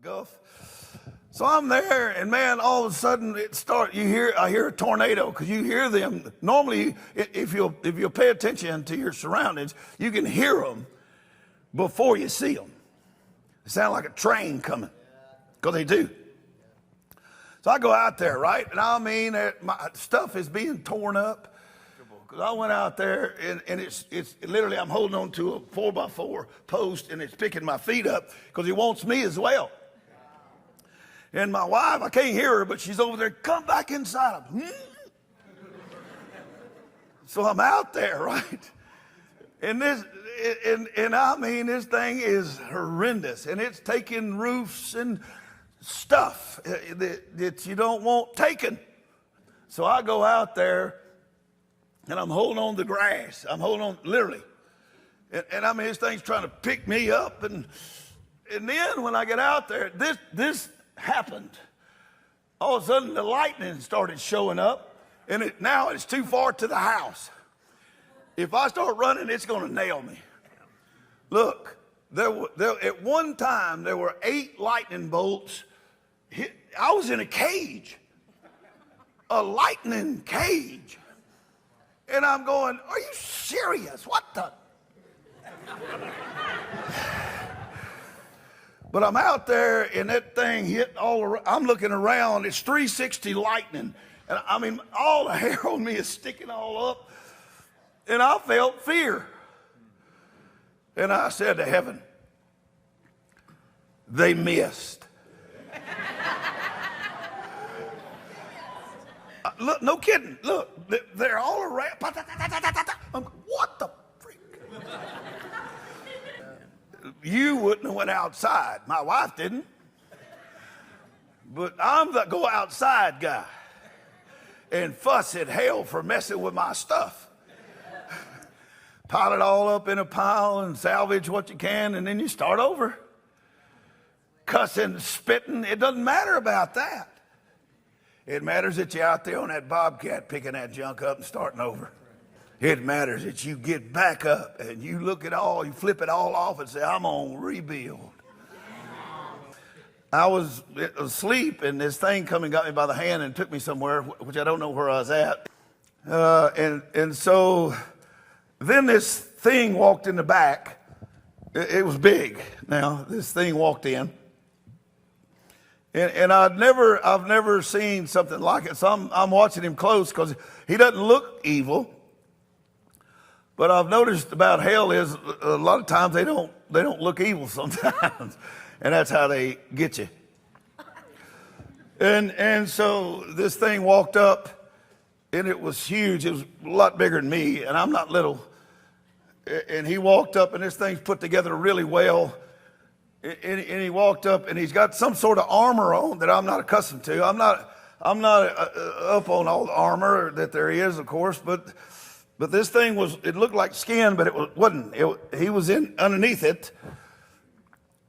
Gulf. So I'm there, and man, all of a sudden I hear a tornado, because you hear them. Normally, if you'll pay attention to your surroundings, you can hear them before you see them. They sound like a train coming, because they do. So I go out there, right? And I mean, my stuff is being torn up. Because I went out there, and it's literally, I'm holding on to a 4x4 post, and it's picking my feet up, because he wants me as well. And my wife, I can't hear her, but she's over there, come back inside. So I'm out there, right? And I mean, this thing is horrendous. And it's taking roofs and stuff that you don't want taken. So I go out there, and I'm holding on to the grass. I'm holding on, literally. And I mean, this thing's trying to pick me up. And then when I get out there, this happened. All of a sudden, the lightning started showing up, and now it's too far to the house. If I start running, it's going to nail me. Look, at one time, there were 8 lightning bolts. I was in a cage, a lightning cage. And I'm going, are you serious? What the? But I'm out there, and that thing hit all around. I'm looking around. It's 360 lightning. And I mean, all the hair on me is sticking all up. And I felt fear. And I said to heaven, they missed. Look, no kidding. Look, they're all around. I'm, what the freak? You wouldn't have went outside. My wife didn't. But I'm the go outside guy and fuss at hell for messing with my stuff. Pile it all up in a pile and salvage what you can, and then you start over. Cussing, spitting, it doesn't matter about that. It matters that you're out there on that bobcat picking that junk up and starting over. It matters that you get back up and you look at all, you flip it all off and say, I'm going to rebuild. I was asleep, and this thing come and got me by the hand and took me somewhere, which I don't know where I was at. And so then this thing walked in the back. It was big. Now, this thing walked in. And I've never seen something like it. So I'm watching him close, because he doesn't look evil. But I've noticed about hell is a lot of times they don't look evil sometimes, and that's how they get you. And so this thing walked up, and it was huge. It was a lot bigger than me, and I'm not little. And he walked up, and this thing's put together really well. And he walked up, and he's got some sort of armor on that I'm not accustomed to. I'm not up on all the armor that there is, of course, but this thing it looked like skin, but it wasn't. He was underneath it,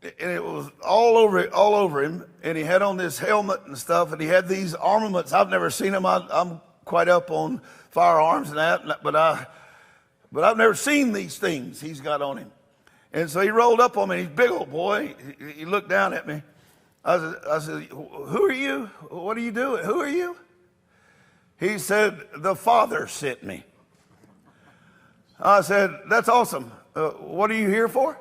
and it was all over him, and he had on this helmet and stuff, and he had these armaments. I've never seen them. I'm quite up on firearms and that, but I've never seen these things he's got on him. And so he rolled up on me. He's a big old boy. He looked down at me. I said, who are you? What are you doing? Who are you? He said, the Father sent me. I said, that's awesome. What are you here for?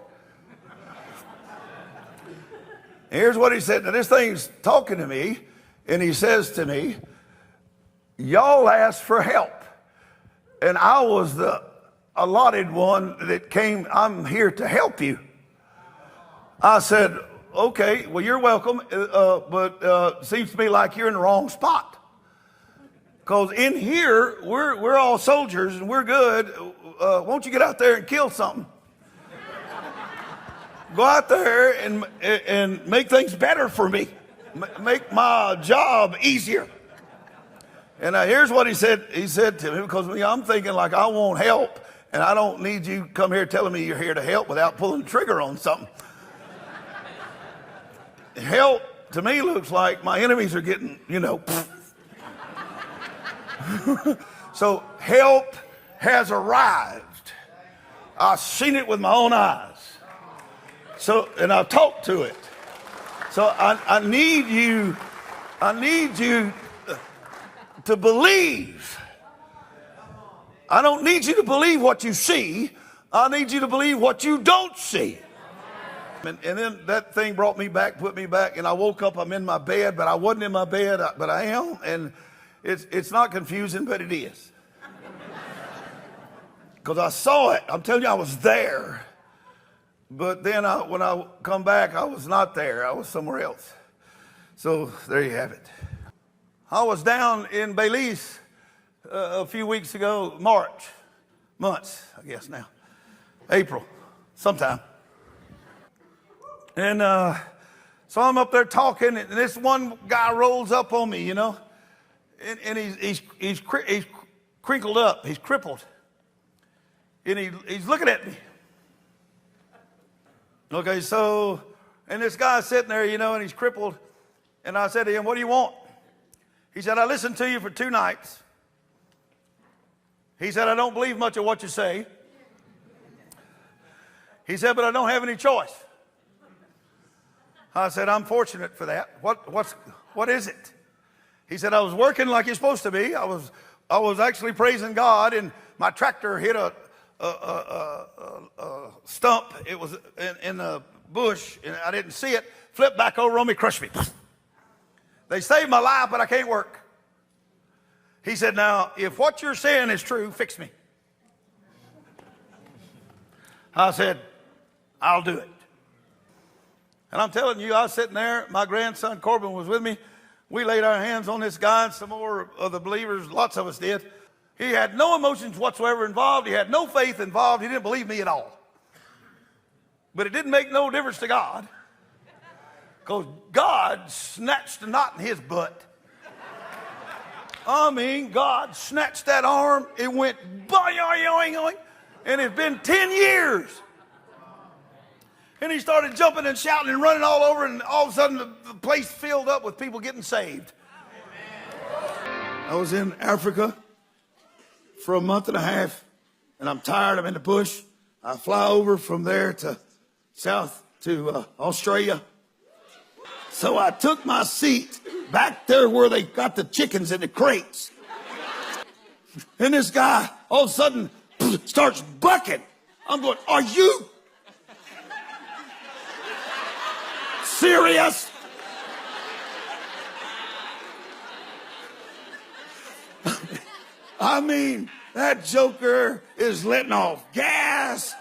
Here's what he said. Now, this thing's talking to me, and he says to me, y'all asked for help, and I was the allotted one that came. I'm here to help you. I said, okay, well, you're welcome, but seems to me like you're in the wrong spot, because in here we're all soldiers and we're good. Won't you get out there and kill something? Go out there and make things better for me, make my job easier. And here's what he said. He said to me, because I'm thinking like I want help, and I don't need you come here telling me you're here to help without pulling the trigger on something. Help to me looks like my enemies are getting, So help has arrived. I've seen it with my own eyes. So, and I've talked to it. So I need you to believe. I don't need you to believe what you see. I need you to believe what you don't see. And then that thing brought me back, put me back, and I woke up, I'm in my bed, but I wasn't in my bed, but I am, and it's not confusing, but it is. Because I saw it. I'm telling you, I was there. But then when I come back, I was not there. I was somewhere else. So there you have it. I was down in Belize a few weeks ago, months, I guess now, April, sometime. And so I'm up there talking, and this one guy rolls up on me, you know, and he's crinkled up, he's crippled, and he's looking at me. Okay, so, and this guy's sitting there, you know, and he's crippled, and I said to him, "What do you want?" He said, "I listened to you for 2 nights." He said, "I don't believe much of what you say." He said, "But I don't have any choice." I said, "I'm fortunate for that. What is it?" He said, "I was working like you're supposed to be. I was actually praising God, and my tractor hit a stump. It was in the bush, and I didn't see it. Flipped back over on me, crushed me. They saved my life, but I can't work." He said, "Now, if what you're saying is true, fix me." I said, "I'll do it." And I'm telling you, I was sitting there. My grandson Corbin was with me. We laid our hands on this guy, and some more of the believers, lots of us did. He had no emotions whatsoever involved. He had no faith involved. He didn't believe me at all. But it didn't make no difference to God, because God snatched a knot in his butt. I mean, God snatched that arm. It went boing, and it's been 10 years. And he started jumping and shouting and running all over, and all of a sudden the place filled up with people getting saved. I was in Africa for a month and a half, and I'm tired. I'm in the bush. I fly over from there to south to Australia. So I took my seat back there where they got the chickens in the crates. And this guy all of a sudden starts bucking. I'm going, "Are you serious?" I mean, that joker is letting off gas.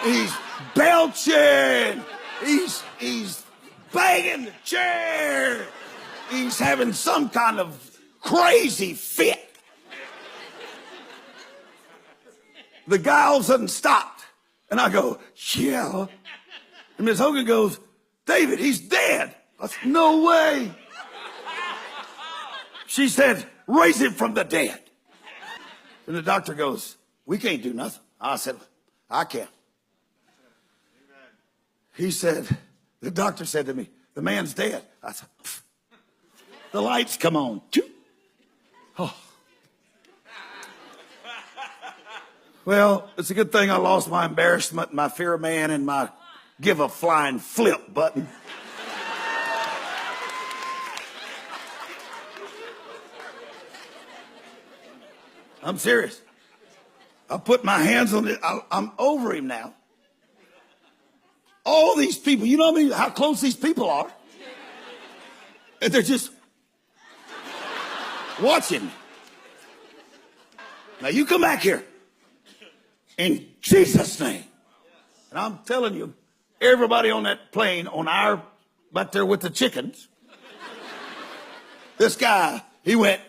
He's belching. He's banging the chair. He's having some kind of crazy fit. The guy all of a sudden stopped, and I go, "Yeah." And Miss Hogan goes, "David, he's dead." I said, "No way." She said, "Raise him from the dead." And the doctor goes, "We can't do nothing." I said, "I can." He said, the doctor said to me, "The man's dead." I said, "Pfft." The lights come on. Oh. Well, it's a good thing I lost my embarrassment, my fear of man, and my give a flying flip button. I'm serious. I put my hands on it. I'm over him now. All these people, you know how close these people are? And they're just watching me. Now you come back here. In Jesus' name. And I'm telling you, everybody on that plane, back there with the chickens, this guy, he went,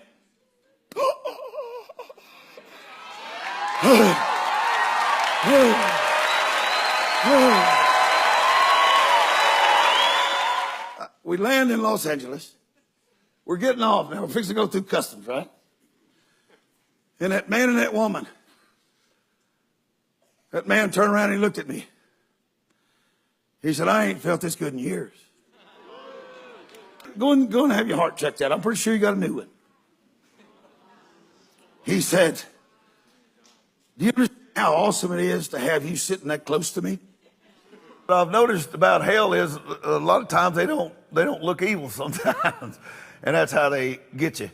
We land in Los Angeles. We're getting off now. We're fixing to go through customs, right? And that man and that woman, that man turned around and he looked at me. He said, "I ain't felt this good in years. Go and have your heart checked out. I'm pretty sure you got a new one." He said, "Do you understand how awesome it is to have you sitting that close to me?" I've noticed about hell is a lot of times they don't look evil sometimes, and that's how they get you.